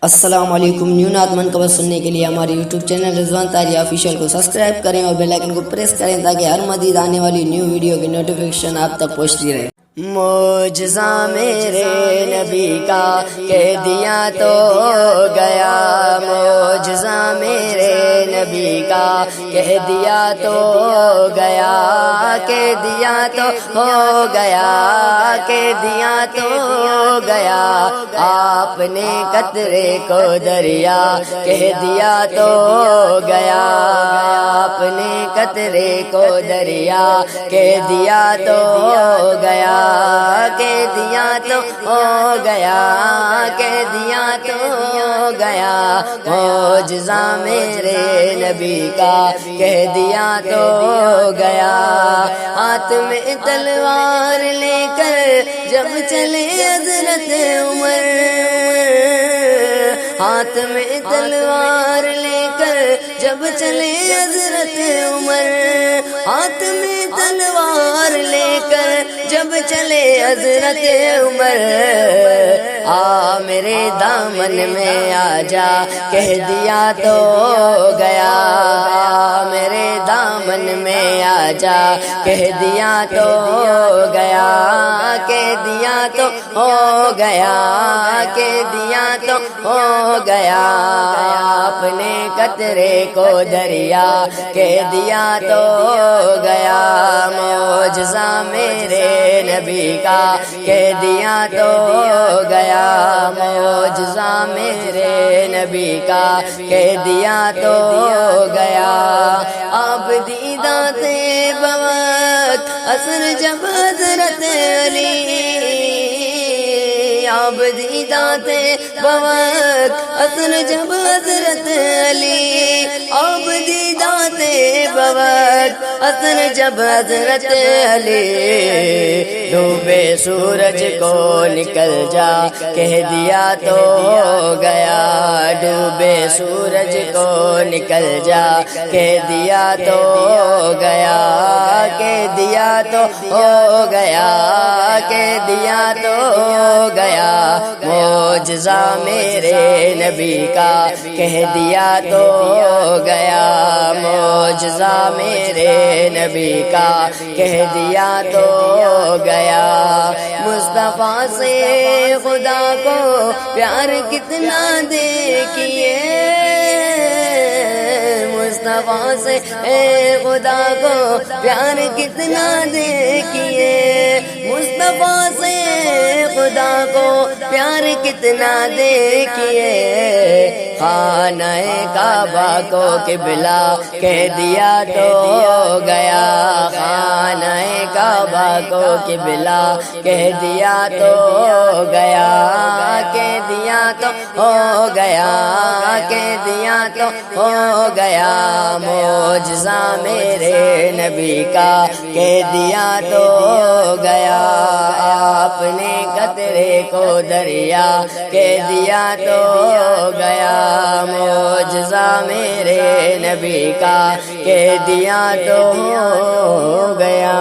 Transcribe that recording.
السلام علیکم۔ نیو نعت منقبت سننے کے لیے ہمارے یوٹیوب چینل رضوان طاہری آفیشیل کو سبسکرائب کریں اور بیل آئیکن کو پریس کریں تاکہ ہر مزید آنے والی نیو ویڈیو کی نوٹیفیکیشن آپ تک پہنچتی رہے۔ معجزہ میرے نبی کا کہہ دیا تو گیا، معجزہ میرے نبی کا کہہ دیا تو گیا، کہہ دیا تو ہو گیا، کہہ دیا تو گیا، آپ نے قطرے کو دریا کہہ دیا تو گیا، آپ نے قطرے کو دریا کہہ دیا تو گیا، کہہ دیا تو ہو گیا، کہہ دیا تو ہو گیا، معجزہ میرے نبی کا کہہ دیا تو گیا۔ ہاتھ میں تلوار لے کر جب چلے حضرت عمر، ہاتھ میں تلوار لے کر جب چلے حضرت عمر، ہاتھ میں تلوار لے کر جب چلے حضرت عمر، آ میرے دامن میں آ جا کہہ دیا تو گیا، میرے دامن میں آ جا کہہ دیا تو گیا، کہہ دیا تو ہو گیا، کہہ دیا تو ہو گیا، آپ نے قطرے کو دریا کہہ دیا تو گیا، معجزہ میرے نبی کا کہہ دیا تو گیا، معجزہ میرے نبی کا کہہ دیا تو گیا۔ آپ دیدہ تھے بوقت عصر جب حضرت علی، آپ دیدہ تھے بوقت عصر جب حضرت علی، آپ دیدہ تھے بوقت عصر جب حضرت علی، ڈوبے سورج کو نکل جا کہہ دیا تو گیا، ڈوبے سورج کو نکل جا کہہ دیا تو گیا، کہہ دیا تو ہو گیا، کہہ دیا تو ہو گیا، معجزہ میرے نبی کا کہہ دیا تو گیا، معجزہ میرے نبی کا کہہ دیا تو گیا۔ مصطفیٰ سے خدا کو پیار کتنا دیکھیے، مصطفیٰ سے خدا کو پیار کتنا دیکھیے، مصطفیٰ سے خدا کو پیار کتنا دیکھیے، خانہ کعبہ کو قبلہ کہہ دیا تو گیا، خانہ کعبہ کو قبلہ کہہ دیا تو گیا، کہہ دیا تو ہو گیا، کہہ دیا تو ہو گیا، معجزہ میرے نبی کا کہہ دیا تو گیا، آپ نے قطرے کو دریا کہہ دیا تو گیا، معجزہ میرے نبی کا کہہ دیا تو گیا۔